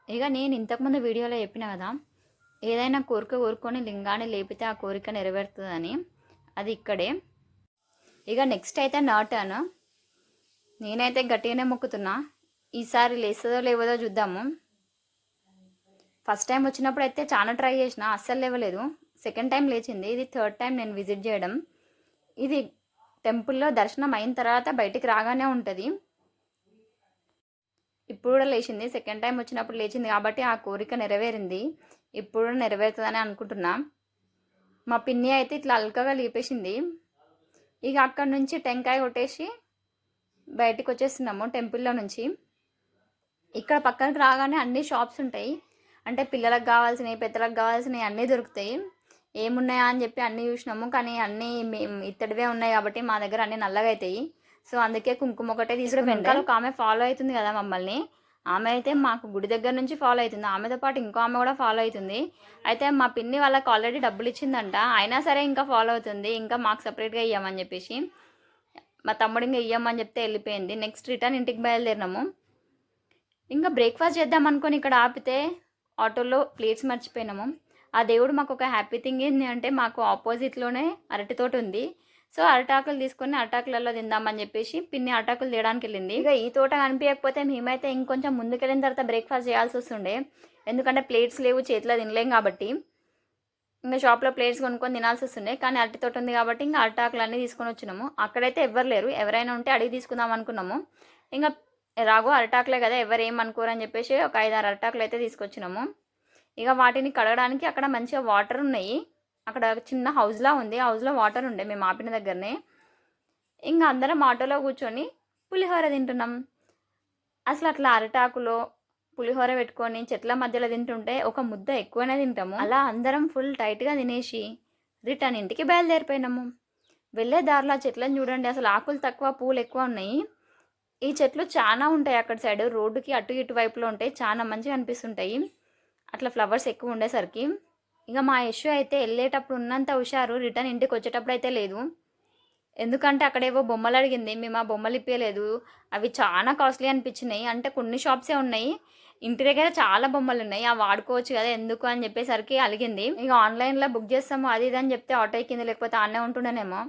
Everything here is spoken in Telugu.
ఇక నేను ఇంతకుముందు వీడియోలో చెప్పిన కదా, ఏదైనా కోరిక కోరుకొని లింగాన్ని లేపితే ఆ కోరిక నెరవేరుతుందని. అది ఇక్కడే. ఇక నెక్స్ట్ అయితే నా టర్న్. నేనైతే గట్టిగానే మొక్కుతున్నా. ఈసారి లేస్తుందో లేవదో చూద్దాము. ఫస్ట్ టైం వచ్చినప్పుడు అయితే చాలా ట్రై చేసిన, అస్సలు లేవలేదు. సెకండ్ టైం లేచింది. ఇది థర్డ్ టైం నేను విజిట్ చేయడం. ఇది టెంపుల్లో దర్శనం అయిన తర్వాత బయటికి రాగానే ఉంటుంది. ఇప్పుడు కూడా లేచింది. సెకండ్ టైం వచ్చినప్పుడు లేచింది కాబట్టి ఆ కోరిక నెరవేరింది. ఇప్పుడు కూడా నెరవేరుతుందని అనుకుంటున్నా. మా పిన్ని అయితే ఇట్లా అల్కగా లేపేసింది. ఇక అక్కడ నుంచి టెంకాయ కొట్టేసి బయటికి వచ్చేస్తున్నాము టెంపుల్లో నుంచి. ఇక్కడ పక్కనకి రాగానే అన్ని షాప్స్ ఉంటాయి. అంటే పిల్లలకు కావాల్సినవి, పెద్దలకు కావాల్సినవి అన్నీ దొరుకుతాయి. ఏమున్నాయా అని చెప్పి అన్నీ చూసినాము, కానీ అన్నీ ఇత్తడివే ఉన్నాయి కాబట్టి మా దగ్గర అన్నీ నల్లగా అవుతాయి. సో అందుకే కుంకుమ ఒకటే తీసుకుని వెనకాల ఒక ఆమె ఫాలో అవుతుంది కదా మమ్మల్ని. ఆమె అయితే మాకు గుడి దగ్గర నుంచి ఫాలో అవుతుంది. ఆమెతో పాటు ఇంకో ఆమె కూడా ఫాలో అవుతుంది. అయితే మా పిన్ని వాళ్ళకి ఆల్రెడీ డబ్బులు ఇచ్చిందంట, అయినా సరే ఇంకా ఫాలో అవుతుంది. ఇంకా మాకు సపరేట్గా ఇవ్వమని చెప్పేసి. మా తమ్ముడు ఇంకా ఇవ్వమని చెప్తే వెళ్ళిపోయింది. నెక్స్ట్ రిటర్న్ ఇంటికి బయలుదేరినాము. ఇంకా బ్రేక్ఫాస్ట్ చేద్దాం అనుకొని ఇక్కడ ఆపితే ఆటోలో ప్లేట్స్ మర్చిపోయినాము. ఆ దేవుడు మాకు ఒక హ్యాపీ థింగ్ ఏంటి అంటే, మాకు ఆపోజిట్లోనే అరటి తోట ఉంది. సో అరటాకులు తీసుకొని అరటాకులలో తిందామని చెప్పేసి పిన్ని అరటాకులు తీయడానికి వెళ్ళింది. ఇక ఈ తోట కనిపించకపోతే మేమైతే ఇంకొంచెం ముందుకెళ్ళిన తర్వాత బ్రేక్ఫాస్ట్ చేయాల్సి వస్తుండే. ఎందుకంటే ప్లేట్స్ లేవు, చేతిలో తినలేం కాబట్టి. ఇంకా షాప్లో ప్లేట్స్ కొనుక్కొని తినాల్సి వస్తుండే. కానీ అరటి తోట ఉంది కాబట్టి ఇంకా అరటాకులు అన్నీ తీసుకొని వచ్చినాము. అక్కడైతే ఎవ్వరు లేరు. ఎవరైనా ఉంటే అడిగి తీసుకుందాం అనుకున్నాము. ఇంకా రాగో అరటాకులే కదా, ఎవరు ఏమనుకోరని చెప్పేసి ఒక 5-6 అరటాకులు అయితే తీసుకొచ్చినాము. ఇక వాటిని కడగడానికి అక్కడ మంచిగా వాటర్ ఉన్నాయి. అక్కడ చిన్న హౌస్లా ఉంది. హౌస్లో వాటర్ ఉండే మేము ఆపిన దగ్గరనే. ఇంకా అందరం ఆటోలో కూర్చొని పులిహోర తింటున్నాం. అసలు అట్లా అరటాకులో పులిహోర పెట్టుకొని చెట్ల మధ్యలో తింటుంటే ఒక ముద్ద ఎక్కువనే తింటాము. అలా అందరం ఫుల్ టైట్గా తినేసి రిటర్న్ ఇంటికి బయలుదేరిపోయినాము. వెళ్ళే దారిలో చెట్లను చూడండి, అసలు ఆకులు తక్కువ పూలు ఎక్కువ ఉన్నాయి. ఈ చెట్లు చాలా ఉంటాయి అక్కడ సైడ్, రోడ్డుకి అటు ఇటు వైపులో ఉంటాయి. చాలా మంచిగా అనిపిస్తుంటాయి అట్లా ఫ్లవర్స్ ఎక్కువ ఉండేసరికి. ఇక మా యశు అయితే వెళ్ళేటప్పుడు ఉన్నంత హుషారు రిటర్న్ ఇంటికి వచ్చేటప్పుడు అయితే లేదు. ఎందుకంటే అక్కడేవో బొమ్మలు అడిగింది, మేము ఆ బొమ్మలు ఇప్పలేదు. అవి చాలా కాస్ట్లీ అనిపించినాయి. అంటే కొన్ని షాప్సే ఉన్నాయి, ఇంటి దగ్గర చాలా బొమ్మలు ఉన్నాయి, అవి వాడుకోవచ్చు కదా ఎందుకు అని చెప్పేసరికి అలిగింది. ఇక ఆన్లైన్లో బుక్ చేస్తాము అది ఇది అని చెప్తే ఆటో ఎక్కింది, లేకపోతే ఆన్నే ఉంటుండేనేమో.